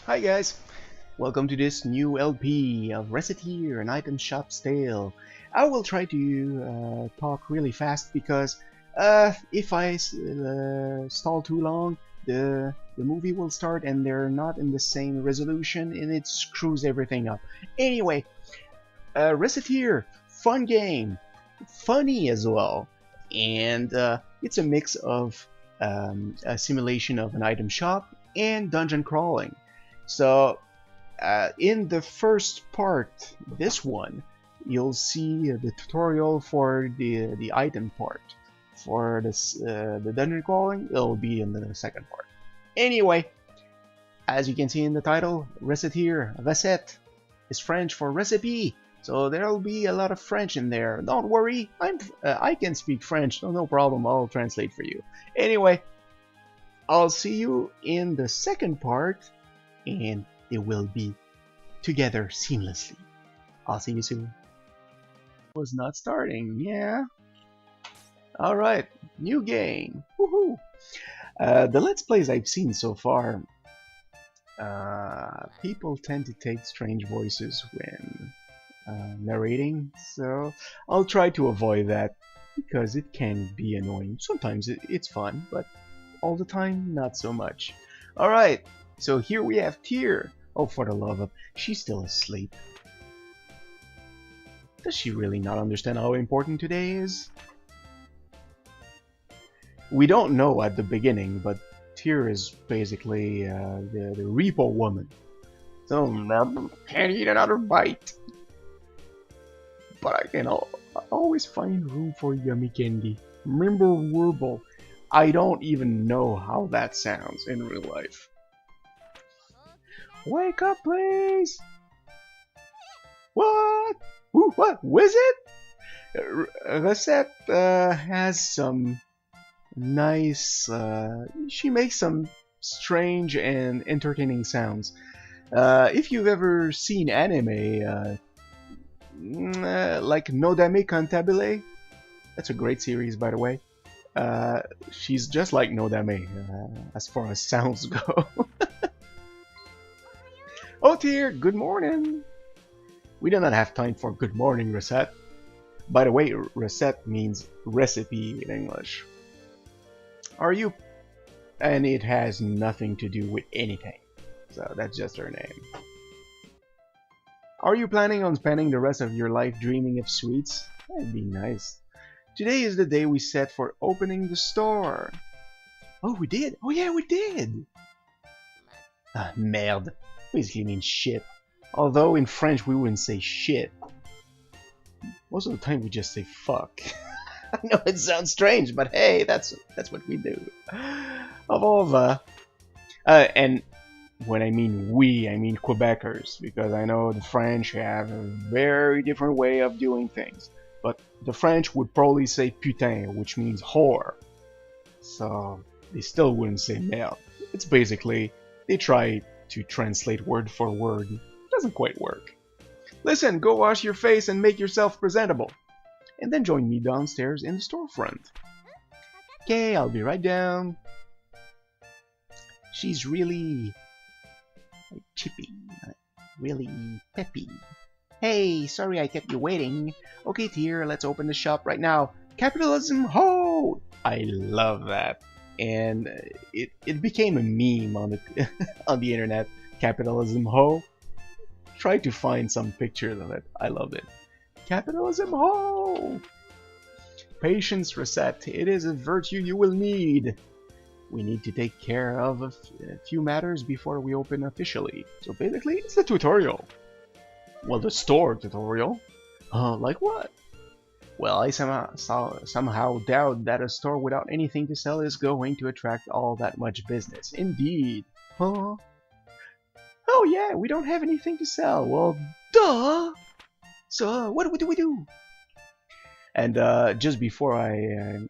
Hi guys, welcome to this new LP of Recettear, an item shop's tale. I will try to talk really fast because if I stall too long, the movie will start and they're not in the same resolution and it screws everything up. Anyway, Recettear, fun game, funny as well, and it's a mix of a simulation of an item shop and dungeon crawling. So in the first part, this one, you'll see the tutorial for the item part. For this the dungeon crawling, it'll be in the second part. Anyway, as you can see in the title, Recettear, recette is French for recipe. So there'll be a lot of French in there. Don't worry, I can speak French, so no problem. I'll translate for you. Anyway, I'll see you in the second part, and they will be together seamlessly. I'll see you soon. Was not starting, yeah. Alright, new game. Woohoo! The Let's Plays I've seen so far, people tend to take strange voices when narrating, so I'll try to avoid that because it can be annoying. Sometimes it's fun, but all the time, not so much. Alright, so here we have Tear. Oh, for the love of... She's still asleep. Does she really not understand how important today is? We don't know at the beginning, but Tear is basically the repo woman. So, can't eat another bite. But I can always find room for yummy candy. Remember Warble. I don't even know how that sounds in real life. Wake up, please! What? Ooh, what? Wizard? Recette has some nice... she makes some strange and entertaining sounds. If you've ever seen anime, like Nodame Cantabile, that's a great series, by the way. She's just like Nodame, as far as sounds go. Oh dear, good morning! We do not have time for good morning, Recette. By the way, Recette means recipe in English. Are you... And it has nothing to do with anything. So that's just her name. Are you planning on spending the rest of your life dreaming of sweets? That'd be nice. Today is the day we set for opening the store. Oh, we did? Oh yeah, we did! Ah, merde. Basically means shit. Although in French we wouldn't say shit. Most of the time we just say fuck. I know it sounds strange, but hey, that's what we do. Of all the... and when I mean we, I mean Quebecers, because I know the French have a very different way of doing things. But the French would probably say putain, which means whore. So they still wouldn't say merde. It's basically, they try to translate word for word. It doesn't quite work. Listen, go wash your face and make yourself presentable. And then join me downstairs in the storefront. Okay, I'll be right down. She's really chippy, really peppy. Hey, sorry I kept you waiting. Okay, Tear, let's open the shop right now. Capitalism, ho! I love that. And it became a meme on the on the internet. Capitalism, ho! Try to find some pictures of it. I love it. Capitalism, ho! Patience, Recette. It is a virtue you will need. We need to take care of a few matters before we open officially. So basically, it's a tutorial. Well, the store tutorial. Like what? Well, I somehow doubt that a store without anything to sell is going to attract all that much business. Indeed. Huh? Oh yeah, we don't have anything to sell. Well, duh! So, what do we do? And just before I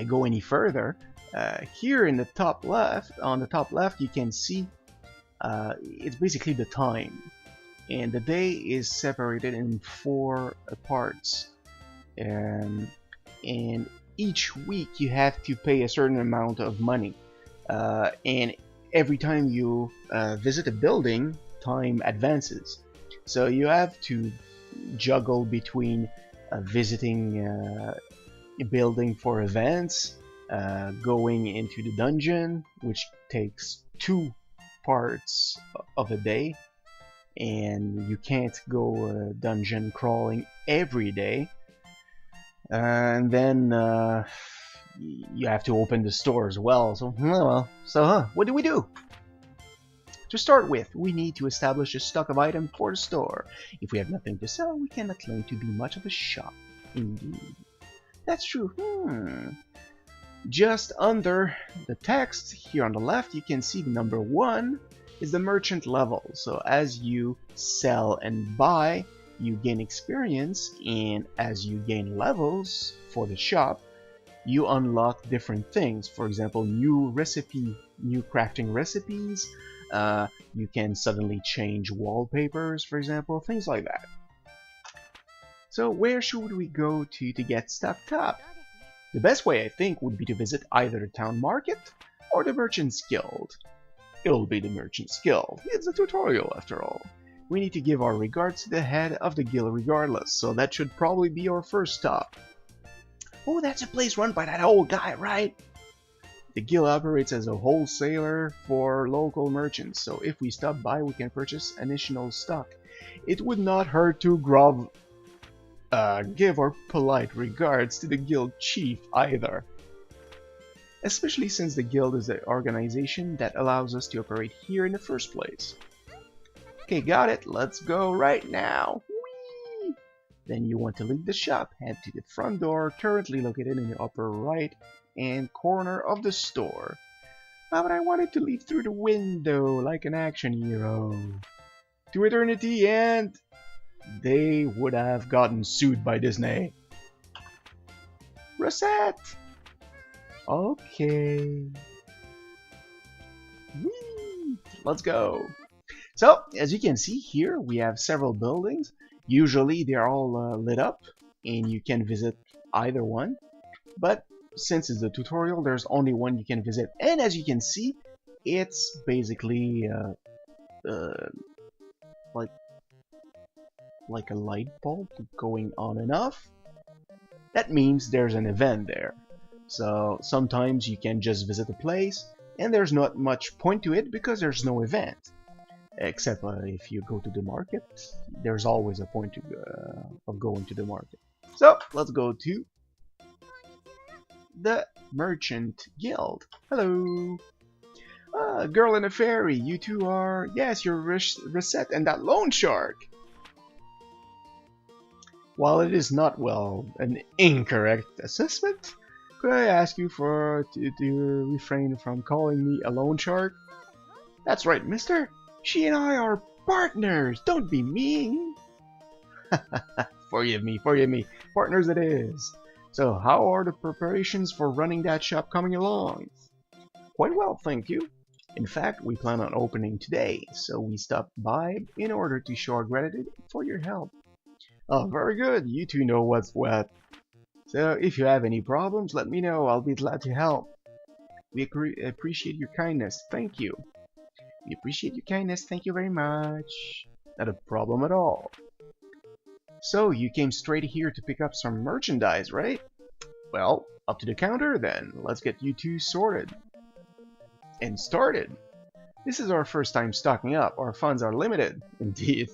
go any further, here in the top left, on the top left, you can see it's basically the time. And the day is separated in 4 parts, and each week you have to pay a certain amount of money, and every time you visit a building, time advances. So you have to juggle between visiting a building for events, going into the dungeon, which takes 2 parts of a day, and you can't go dungeon crawling every day. And then you have to open the store as well. So, what do we do? To start with, we need to establish a stock of items for the store. If we have nothing to sell, we cannot claim to be much of a shop. Indeed. That's true. Just under the text here on the left, you can see the number 1 is the merchant level. So as you sell and buy, you gain experience, and as you gain levels for the shop, you unlock different things. For example, new crafting recipes. You can suddenly change wallpapers, for example, things like that. So where should we go to get stocked up? The best way, I think, would be to visit either the town market or the Merchant's Guild. It'll be the Merchant's Guild. It's a tutorial, after all. We need to give our regards to the head of the guild regardless, so that should probably be our first stop. Oh, that's a place run by that old guy, right? The guild operates as a wholesaler for local merchants, so if we stop by, we can purchase additional stock. It would not hurt to give our polite regards to the guild chief either. Especially since the guild is the organization that allows us to operate here in the first place. Okay, got it. Let's go right now. Whee! Then you want to leave the shop, head to the front door, currently located in the upper right and corner of the store. But I wanted to leave through the window like an action hero. To eternity, and they would have gotten sued by Disney. Reset! Okay. Whee! Let's go. So, as you can see here, we have several buildings. Usually they're all lit up, and you can visit either one. But since it's a tutorial, there's only one you can visit. And as you can see, it's basically like a light bulb going on and off. That means there's an event there. So sometimes you can just visit a place, and there's not much point to it because there's no event. Except if you go to the market, there's always a point of going to the market. So let's go to the Merchant Guild. Hello. Girl in a fairy, you two are... Yes, you're Recette and that loan shark. While it is not, well, an incorrect assessment, could I ask you to refrain from calling me a loan shark? That's right, mister. She and I are partners. Don't be mean. Forgive me. Partners it is. So, how are the preparations for running that shop coming along? Quite well, thank you. In fact, we plan on opening today, so we stopped by in order to show our gratitude for your help. Oh, very good. You two know what's what. So, if you have any problems, let me know. I'll be glad to help. We appreciate your kindness. Thank you. We appreciate your kindness. Thank you very much. Not a problem at all. So, you came straight here to pick up some merchandise, right? Well, up to the counter then. Let's get you two sorted. And started. This is our first time stocking up. Our funds are limited, indeed.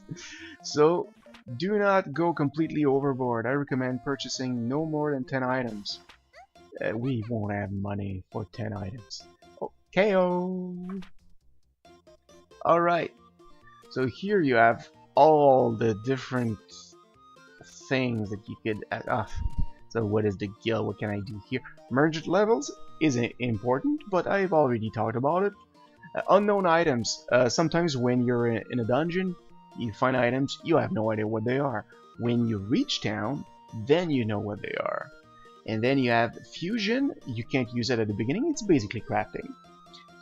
So, do not go completely overboard. I recommend purchasing no more than 10 items. We won't have money for 10 items. Okay-o. Alright. So here you have all the different things that you could add off. So what is the guild? What can I do here? Merchant levels isn't important, but I've already talked about it. Unknown items. Sometimes when you're in a dungeon, you find items, you have no idea what they are. When you reach town, then you know what they are. And then you have fusion. You can't use it at the beginning. It's basically crafting.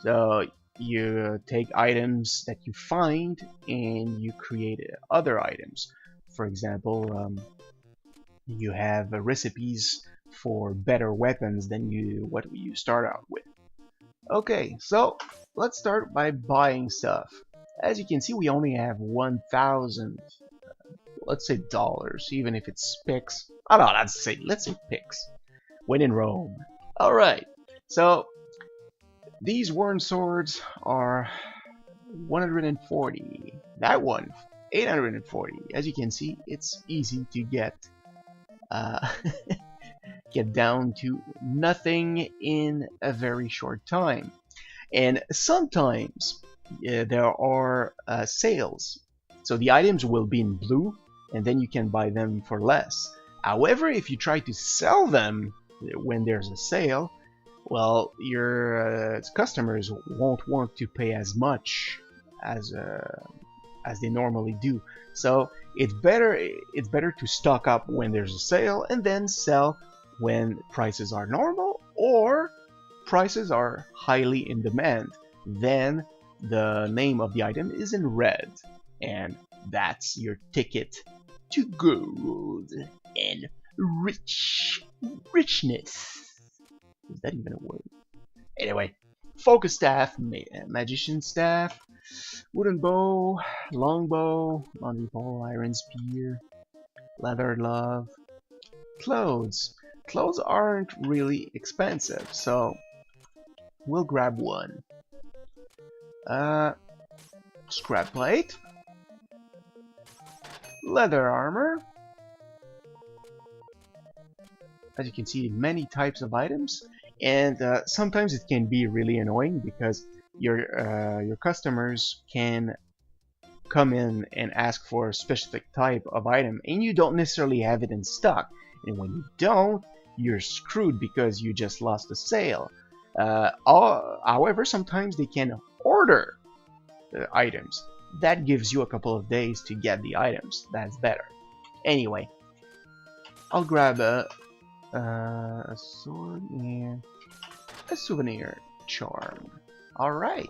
So you take items that you find and you create other items. For example, you have recipes for better weapons than what you start out with. Okay, so let's start by buying stuff. As you can see, we only have 1,000, let's say dollars, even if it's picks. Oh no, let's say picks. When in Rome. Alright, so these worn swords are 140. That one, 840. As you can see, it's easy to get get down to nothing in a very short time. And sometimes there are sales. So the items will be in blue, and then you can buy them for less. However, if you try to sell them when there's a sale, well, your customers won't want to pay as much as they normally do. So it's better to stock up when there's a sale and then sell when prices are normal or prices are highly in demand. Then the name of the item is in red, and that's your ticket to gold and richness. Is that even a word? Anyway, focus staff, magician staff, wooden bow, longbow, laundry pole, iron spear, leather glove, clothes. Clothes aren't really expensive, so we'll grab one. Scrap plate, leather armor. As you can see, many types of items, and sometimes it can be really annoying because your customers can come in and ask for a specific type of item, and you don't necessarily have it in stock. And when you don't, you're screwed because you just lost a sale. However, sometimes they can order the items. That gives you a couple of days to get the items. That's better. Anyway, I'll grab a sword and a souvenir charm. Alright.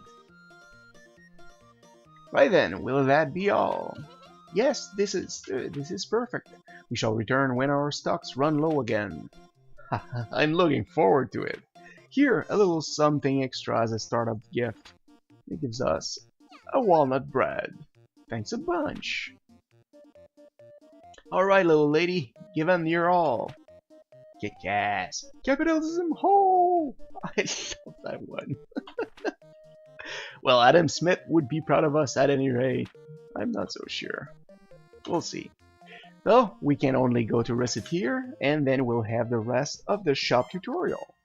Right then, will that be all? Yes, this is perfect. We shall return when our stocks run low again. I'm looking forward to it. Here, a little something extra as a startup gift. It gives us a walnut bread. Thanks a bunch. Alright, little lady, give them your all. Kick ass. Capitalism, ho! I love that one. Well, Adam Smith would be proud of us at any rate. I'm not so sure. We'll see. So, we can only go to Recettear, and then we'll have the rest of the shop tutorial.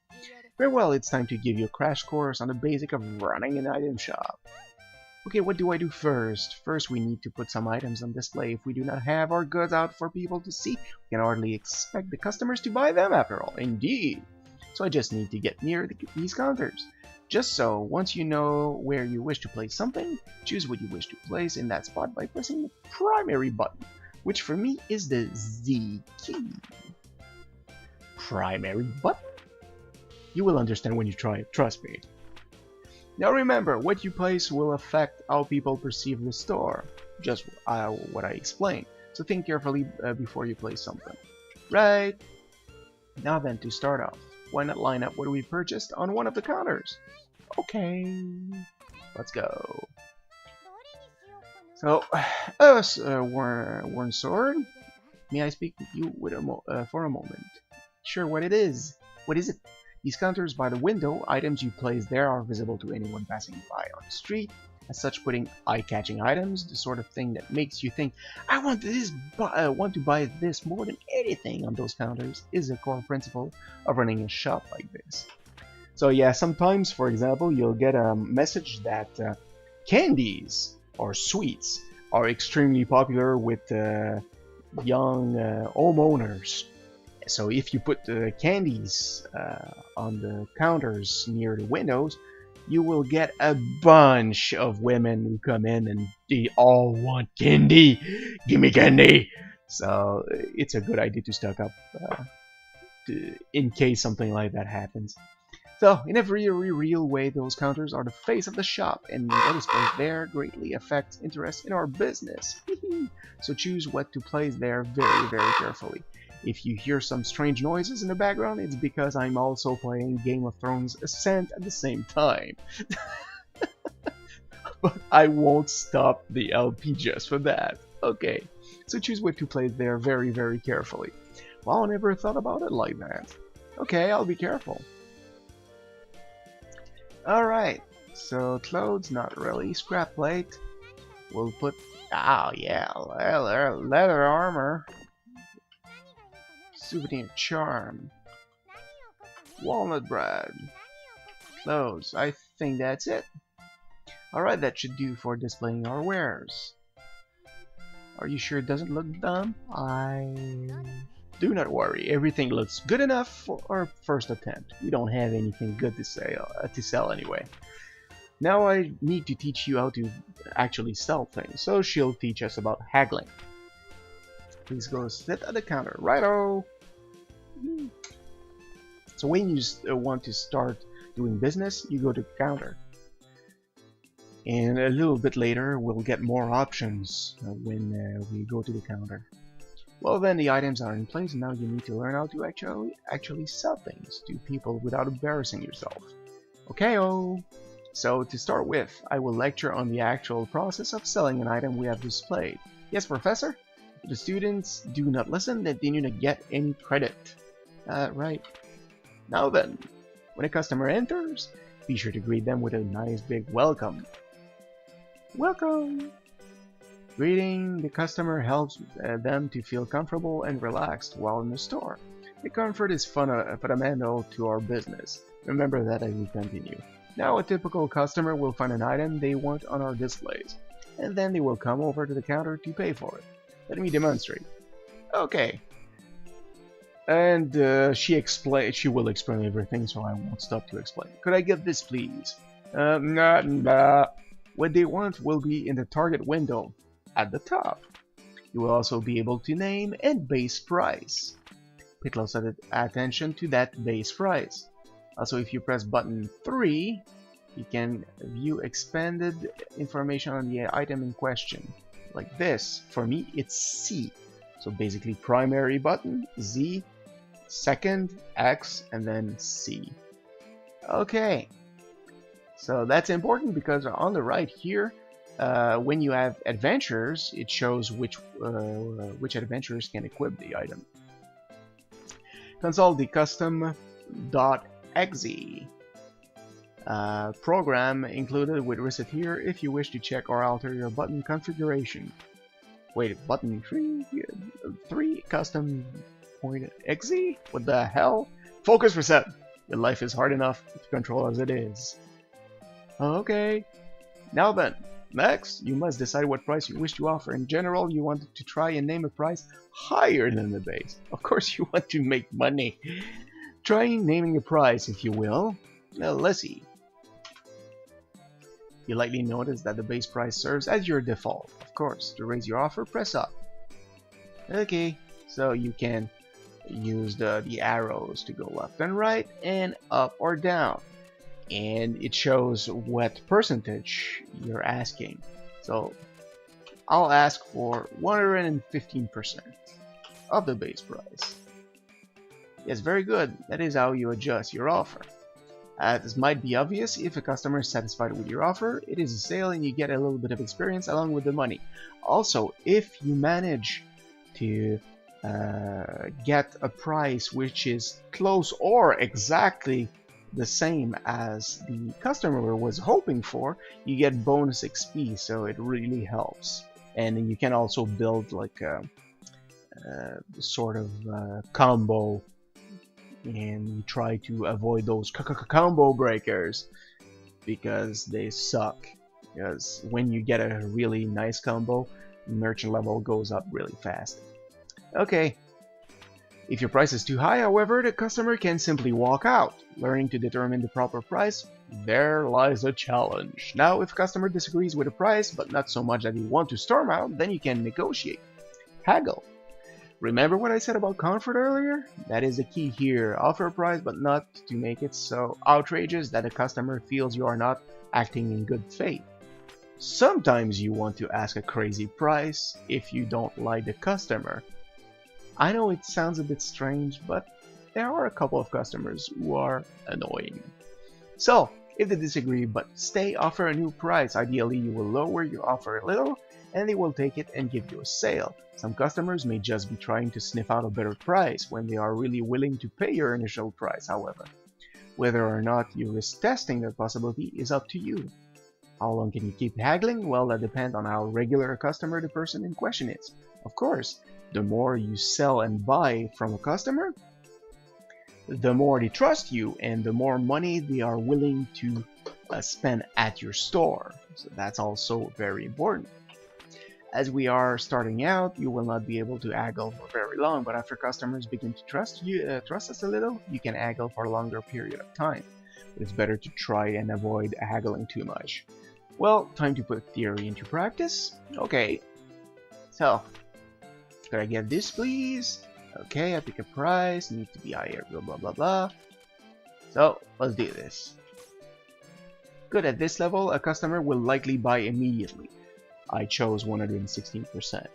Very well, it's time to give you a crash course on the basic of running an item shop. Okay, what do I do first? First, we need to put some items on display. If we do not have our goods out for people to see, we can hardly expect the customers to buy them after all. Indeed. So I just need to get near these counters. Just so, once you know where you wish to place something, choose what you wish to place in that spot by pressing the primary button, which for me is the Z key. Primary button? You will understand when you try it, trust me. Now remember, what you place will affect how people perceive the store. Just what I explained. So think carefully before you place something. Right. Now then, to start off, why not line up what we purchased on one of the counters? Okay. Let's go. So, worn sword. May I speak with you for a moment? Sure, what it is? What is it? These counters by the window, items you place there are visible to anyone passing by on the street. As such, putting eye-catching items, the sort of thing that makes you think, I want to buy this more than anything on those counters, is a core principle of running a shop like this. So yeah, sometimes, for example, you'll get a message that candies or sweets are extremely popular with young homeowners. So if you put the candies on the counters near the windows, you will get a bunch of women who come in and they all want candy. Give me candy! So it's a good idea to stock up in case something like that happens. So in every real way, those counters are the face of the shop, and what is placed there greatly affects interest in our business. So choose what to place there very, very carefully. If you hear some strange noises in the background, it's because I'm also playing Game of Thrones Ascent at the same time. But I won't stop the LP just for that. Okay, so choose what to play there very, very carefully. Well, I never thought about it like that. Okay, I'll be careful. Alright, so clothes, not really. Scrap plate. We'll put... oh yeah, leather armor. Souvenir charm. Walnut bread. Clothes. I think that's it. Alright, that should do for displaying our wares. Are you sure it doesn't look dumb? Do not worry, everything looks good enough for our first attempt. We don't have anything good to sell anyway. Now I need to teach you how to actually sell things, so she'll teach us about haggling. Please go sit at the counter. Righto! So when you want to start doing business, you go to the counter. And a little bit later, we'll get more options when we go to the counter. Well, then the items are in place, and now you need to learn how to actually sell things to people without embarrassing yourself. Okay-o! So to start with, I will lecture on the actual process of selling an item we have displayed. Yes, Professor? If the students do not listen, then they do not get any credit. Right. Now then, when a customer enters, be sure to greet them with a nice big welcome. Welcome! Greeting the customer helps them to feel comfortable and relaxed while in the store. The comfort is fundamental to our business. Remember that as we continue. Now a typical customer will find an item they want on our displays, and then they will come over to the counter to pay for it. Let me demonstrate. Okay. And she will explain everything, so I won't stop to explain. Could I get this, please? Nah. What they want will be in the target window at the top. You will also be able to name and base price. Pay close attention to that base price. Also, if you press button 3, you can view expanded information on the item in question. Like this. For me, it's C. So basically primary button, Z, second, X, and then C. Okay. So that's important because on the right here, when you have adventures, it shows which adventurers can equip the item. Consult the custom.exe program included with Recettear if you wish to check or alter your button configuration. Wait, button 3 custom.exe? What the hell? Focus reset! Your life is hard enough to control as it is. Okay. Now then, next, you must decide what price you wish to offer. In general, you want to try and name a price higher than the base. Of course, you want to make money. Try naming a price, if you will. Now, let's see. You likely notice that the base price serves as your default. Of course, to raise your offer, press up. Okay, so you can use the arrows to go left and right, and up or down. And it shows what percentage you're asking. So I'll ask for 115% of the base price. Yes, very good. That is how you adjust your offer. This might be obvious. If a customer is satisfied with your offer, it is a sale and you get a little bit of experience along with the money. Also, if you manage to get a price which is close or exactly the same as the customer was hoping for, you get bonus XP, so it really helps. And then you can also build like a sort of combo, and you try to avoid those combo breakers because they suck. Because when you get a really nice combo, merchant level goes up really fast. Okay. If your price is too high, however, the customer can simply walk out. Learning to determine the proper price, there lies a challenge. Now, if a customer disagrees with the price, but not so much that you want to storm out, then you can negotiate. Haggle. Remember what I said about comfort earlier? That is the key here. Offer a price, but not to make it so outrageous that the customer feels you are not acting in good faith. Sometimes you want to ask a crazy price if you don't like the customer. I know it sounds a bit strange, but there are a couple of customers who are annoying. So, if they disagree but stay, offer a new price. Ideally, you will lower your offer a little, and they will take it and give you a sale. Some customers may just be trying to sniff out a better price when they are really willing to pay your initial price, however. Whether or not you risk testing that possibility is up to you. How long can you keep haggling? Well, that depends on how regular a customer the person in question is. Of course, the more you sell and buy from a customer, the more they trust you and the more money they are willing to spend at your store. So that's also very important. As we are starting out, you will not be able to haggle for very long, but after customers begin to trust us a little, you can haggle for a longer period of time. But it's better to try and avoid haggling too much. Well, time to put theory into practice. Okay, so could I get this, please? Okay, I pick a price, needs to be higher, blah blah blah blah. So, let's do this. Good, at this level, a customer will likely buy immediately. I chose 116%.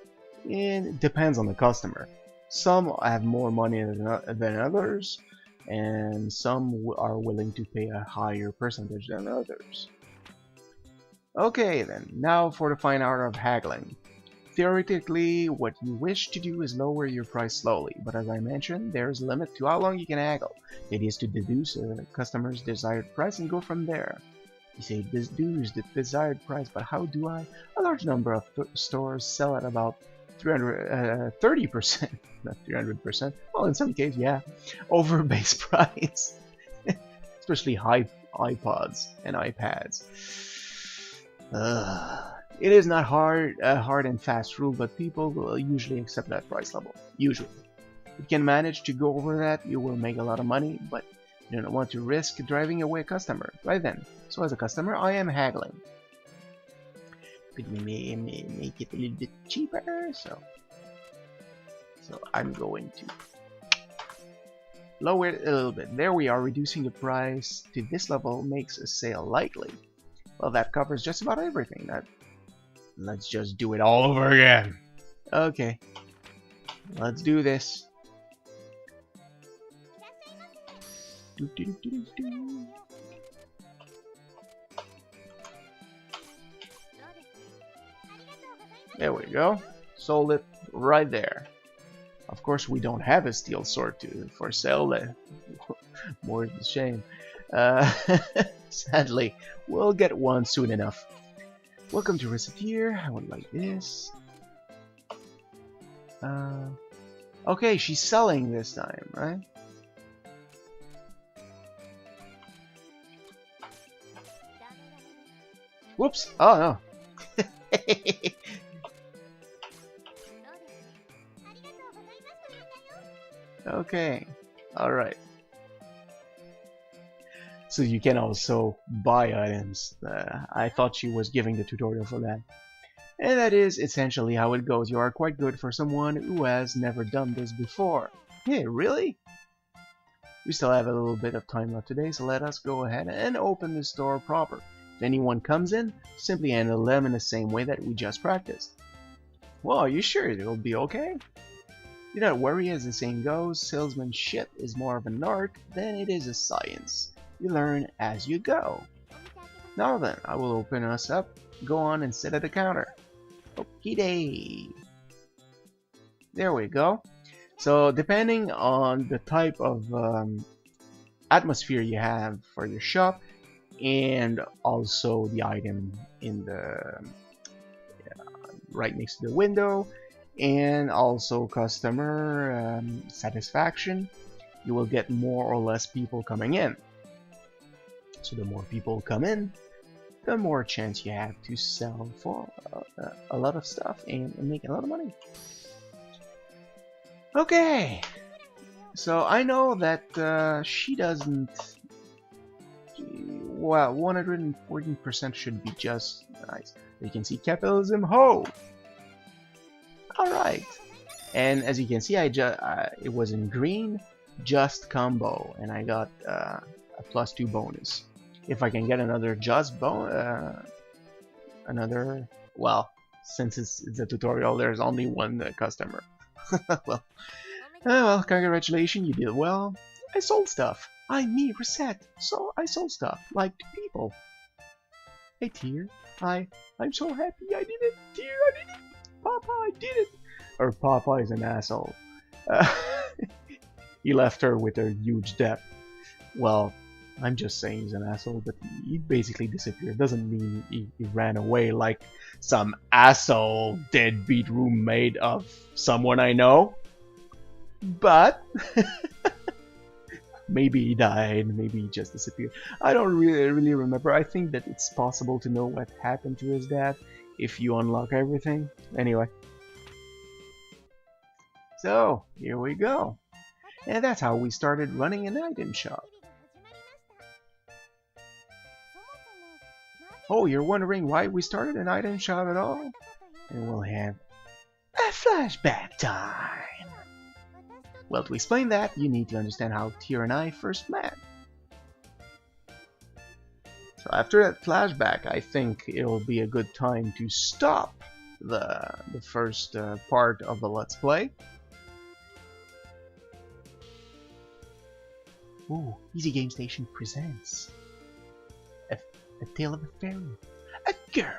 It depends on the customer. Some have more money than others, and some are willing to pay a higher percentage than others. Okay then, now for the fine art of haggling. Theoretically, what you wish to do is lower your price slowly, but as I mentioned, there is a limit to how long you can haggle. The idea is to deduce a customer's desired price and go from there. You say deduce the desired price, but how do I? A large number of stores sell at about 30%, not 300%, well in some cases, yeah, over base price, especially iPods and iPads. It is not a hard and fast rule, but people will usually accept that price level. Usually. If you can manage to go over that, you will make a lot of money, but you don't want to risk driving away a customer. Right then. So as a customer, I am haggling. Could we make it a little bit cheaper? So I'm going to lower it a little bit. There we are, reducing the price to this level makes a sale likely. Well, that covers just about everything. Let's just do it all over again. Okay, let's do this. There we go. Sold it right there. Of course, we don't have a steel sword for sale. More is a shame. Sadly, we'll get one soon enough. Welcome to Recettear. I would like this. Okay, she's selling this time, right? Whoops! Oh no! Okay, alright. So you can also buy items. I thought she was giving the tutorial for that. And that is essentially how it goes. You are quite good for someone who has never done this before. Hey, really? We still have a little bit of time left today, so let us go ahead and open the store proper. If anyone comes in, simply handle them in the same way that we just practiced. Well, are you sure it'll be okay? Do not worry, as the saying goes, salesmanship is more of an art than it is a science. You learn as you go. Now then, I will open us up. Go on and sit at the counter. Okie day. There we go. So depending on the type of atmosphere you have for your shop, and also the item in the right next to the window, and also customer satisfaction, you will get more or less people coming in. So the more people come in, the more chance you have to sell for a lot of stuff and make a lot of money. Okay, so I know that she doesn't. Well, 114% should be just nice. You can see capitalism, ho! Alright, and as you can see, it was in green, just combo, and I got a +2 bonus. If I can get another just well, since it's a tutorial, there's only one customer. Well, Oh, well, congratulations, you did well. I sold stuff. Me, Reset. So I sold stuff, like to people. Hey, Tear. I'm so happy I did it. Tear, I did it. Papa, I did it. Or Papa is an asshole. Uh, he left her with a huge debt. Well, I'm just saying he's an asshole, but he basically disappeared. Doesn't mean he ran away like some asshole deadbeat roommate of someone I know. But maybe he died, maybe he just disappeared. I don't really remember. I think that it's possible to know what happened to his dad if you unlock everything. Anyway. So, here we go. And that's how we started running an item shop. Oh, you're wondering why we started an item shop at all? And we'll have a flashback time. Well, to explain that, you need to understand how Tear and I first met. So after that flashback, I think it'll be a good time to stop the first part of the Let's Play. Ooh, Easy Game Station presents a Tale of a Fairy, a girl,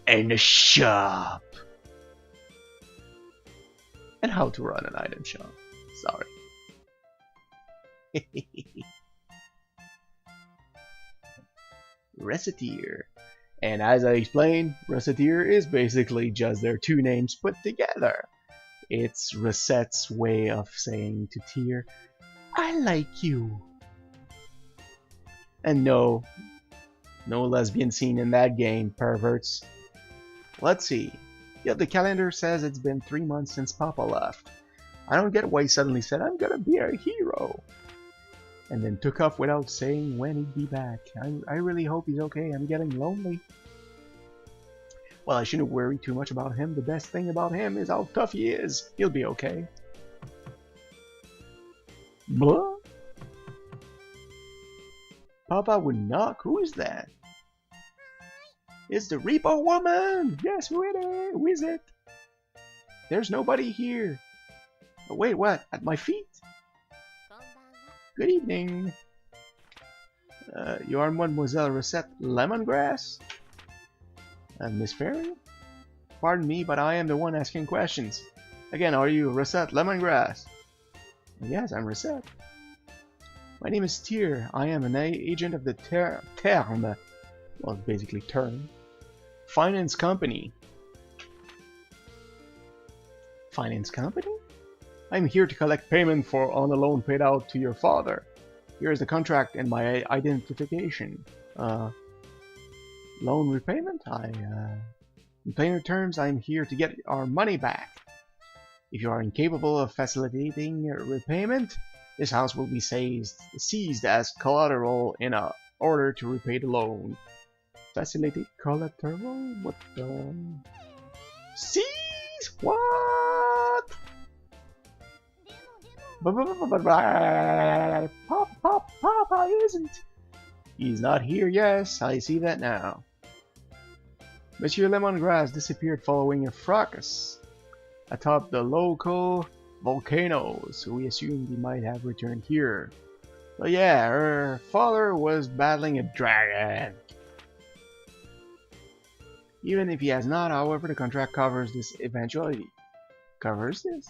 and a shop. And how to run an item shop. Sorry. Recettear. And as I explained, Recettear is basically just their two names put together. It's Reset's way of saying to Tear, I like you. And no lesbian scene in that game, perverts. Let's see. Yeah, the calendar says it's been 3 months since Papa left. I don't get why he suddenly said, I'm gonna be a hero. And then took off without saying when he'd be back. I really hope he's okay. I'm getting lonely. Well, I shouldn't worry too much about him. The best thing about him is how tough he is. He'll be okay. Blah? Papa would knock. Who is that? It's the Reaper woman! Yes, who is it? There's nobody here. Oh, wait, what? At my feet? Good evening. You are Mademoiselle Recette Lemongrass? Miss Fairy? Pardon me, but I am the one asking questions. Again, are you Recette Lemongrass? Yes, I'm Recette. My name is Tear. I am an agent of the Terme. Well, basically Term. Finance company. Finance company? I'm here to collect payment on the loan paid out to your father. Here is the contract and my identification. Loan repayment? In plainer terms, I'm here to get our money back. If you are incapable of facilitating repayment, this house will be seized as collateral in order to repay the loan. Facilitate collateral? What the? Seize? What? Papa isn't. He's not here, yes, I see that now. Monsieur Lemongrass disappeared following a fracas atop the local volcano, so we assumed he might have returned here. But yeah, her father was battling a dragon. Even if he has not, however, the contract covers this eventuality. Covers this?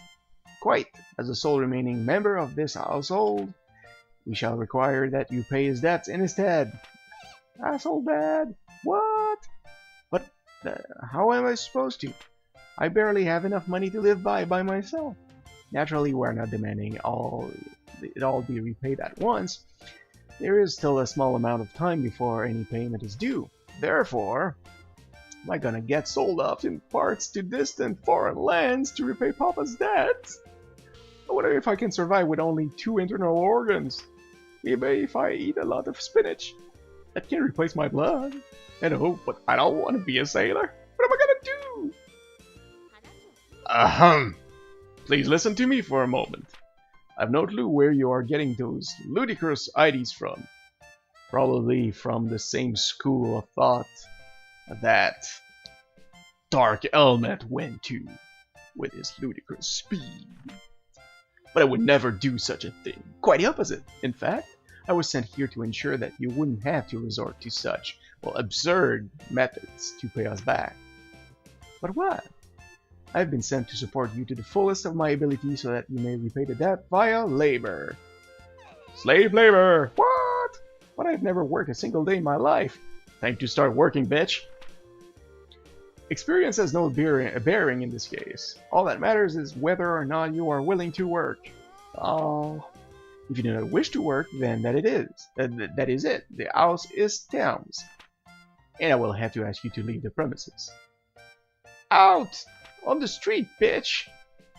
Quite. As the sole remaining member of this household, we shall require that you pay his debts instead. Asshole dad! What? But how am I supposed to? I barely have enough money to live by myself. Naturally, we're not demanding it all be repaid at once. There is still a small amount of time before any payment is due. Therefore, am I gonna get sold off in parts to distant foreign lands to repay Papa's debts? I wonder if I can survive with only 2 internal organs. Maybe if I eat a lot of spinach. That can replace my blood. And oh, but I don't want to be a sailor. What am I gonna do? Ahem. Please listen to me for a moment. I've no clue where you are getting those ludicrous ideas from. Probably from the same school of thought that Dark Helmet went to with his ludicrous speed. But I would never do such a thing. Quite the opposite. In fact, I was sent here to ensure that you wouldn't have to resort to such, well, absurd methods to pay us back. But what? I've been sent to support you to the fullest of my ability so that you may repay the debt via labor. Slave labor! What? But I've never worked a single day in my life. Time to start working, bitch. Experience has no bearing in this case. All that matters is whether or not you are willing to work. Oh, if you do not wish to work, then that is it. The house is Thames. And I will have to ask you to leave the premises. Out! On the street, bitch!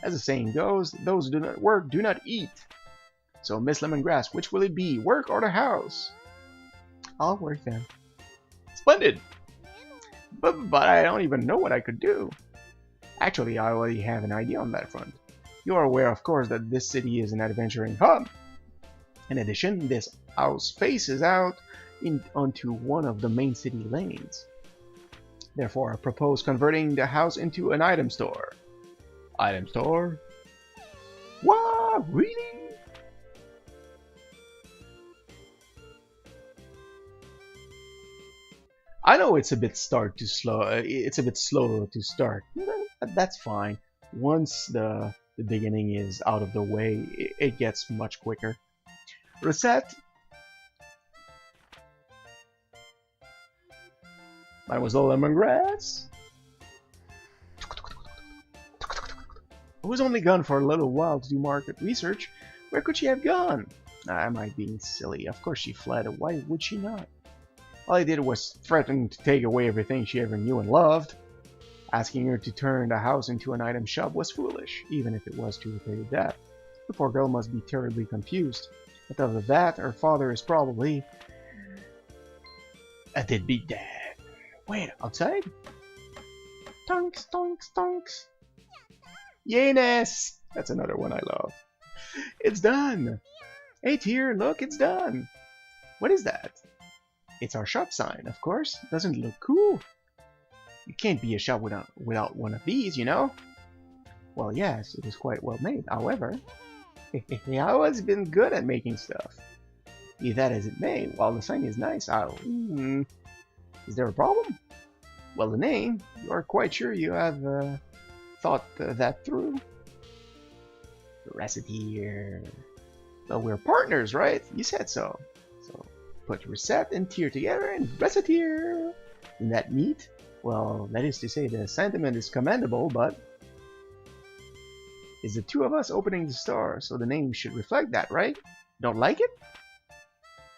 As the saying goes, those who do not work do not eat. So, Miss Lemongrass, which will it be, work or the house? I'll work then. Splendid! But I don't even know what I could do. Actually, I already have an idea on that front. You are aware, of course, that this city is an adventuring hub. In addition, this house faces out onto one of the main city lanes. Therefore, I propose converting the house into an item store. Item store? What? Really? I know it's a bit slow to start. That's fine. Once the beginning is out of the way, it gets much quicker. Reset. Mademoiselle Lemongrass. I was only gone for a little while to do market research. Where could she have gone? Am I being silly? Of course she fled. Why would she not? All I did was threaten to take away everything she ever knew and loved. Asking her to turn the house into an item shop was foolish, even if it was to repay the debt. The poor girl must be terribly confused. On top of that, her father is probably a deadbeat dad. Wait, outside? Tonks, tonks, tonks. Yayness! That's another one I love. It's done! Hey, Tear, look, it's done! What is that? It's our shop sign, of course. Doesn't it look cool? You can't be a shop without one of these, you know? Well, yes, it is quite well made. However, I've always been good at making stuff. Be that as it may, while the sign is nice, is there a problem? Well, the name. You are quite sure you have thought that through? Recettear. Well, we're partners, right? You said so. So, put Recette and Tear together and Recettear. Isn't that neat? Well, that is to say, the sentiment is commendable, but it's the two of us opening the store, so the name should reflect that, right? Don't like it?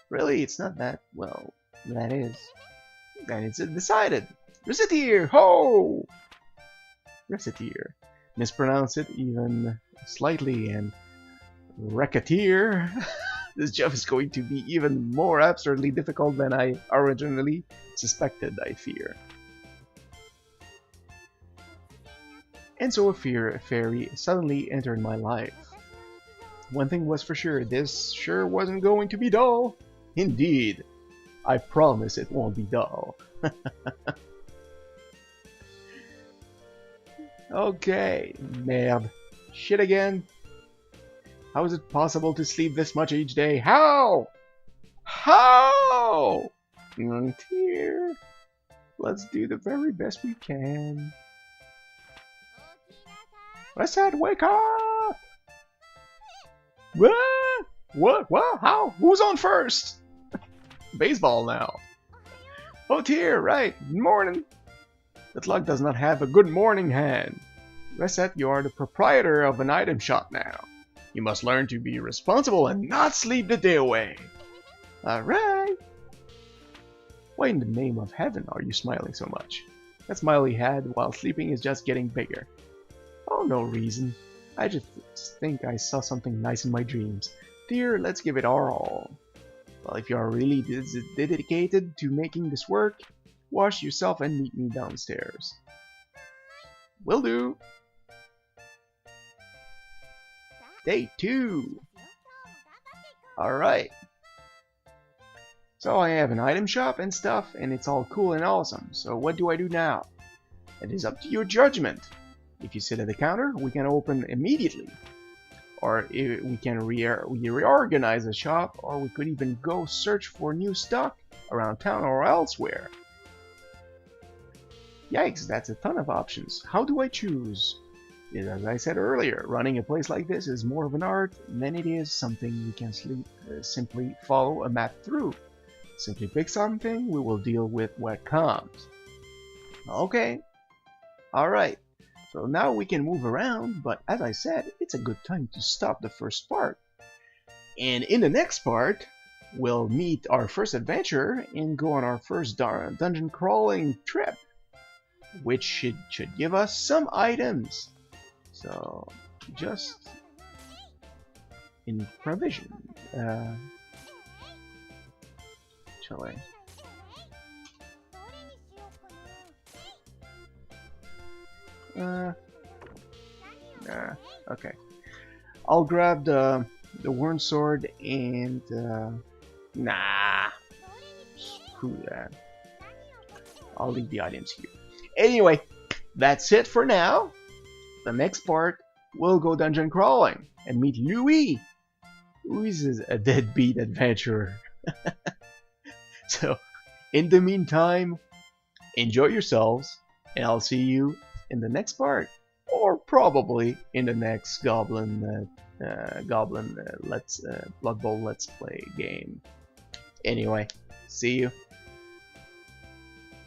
Really, it's not that, well, that is. Then it's decided. Recettear! Ho! Recettear. Mispronounce it even slightly, and Recettear. This job is going to be even more absurdly difficult than I originally suspected, I fear. And so a fairy suddenly entered my life. One thing was for sure, this sure wasn't going to be dull. Indeed. I promise it won't be dull. Okay, merde. Shit again. How is it possible to sleep this much each day? How? How? Tear. Let's do the very best we can. Recette, wake up! What? What? What? How? Who's on first? Baseball now. Oh, Tear, right. Morning. That luck does not have a good morning hand. Recette, you are the proprietor of an item shop now. You must learn to be responsible and not sleep the day away. Alright. Why in the name of heaven are you smiling so much? That smile he had while sleeping is just getting bigger. Oh, no reason. I just think I saw something nice in my dreams. Dear, let's give it our all. Well, if you are really dedicated to making this work, wash yourself and meet me downstairs. Will do. Day 2. Alright. So I have an item shop and stuff, and it's all cool and awesome. So what do I do now? It is up to your judgment. If you sit at the counter, we can open immediately. or we can reorganize the shop, or we could even go search for new stock around town or elsewhere. Yikes, that's a ton of options. How do I choose? As I said earlier, running a place like this is more of an art than it is something we can simply follow a map through. Simply pick something, we will deal with what comes. Okay, alright. So now we can move around, but as I said, it's a good time to stop the first part. And in the next part, we'll meet our first adventurer and go on our first dungeon crawling trip, which should give us some items. So, just in provision. Shall I? Nah, okay. I'll grab the worm sword and nah, screw that. I'll leave the items here. Anyway, that's it for now. The next part, we'll go dungeon crawling and meet Louis. Louis is a deadbeat adventurer. So, in the meantime, enjoy yourselves, and I'll see you in the next part, or probably in the next Blood Bowl Let's Play game. Anyway, see you.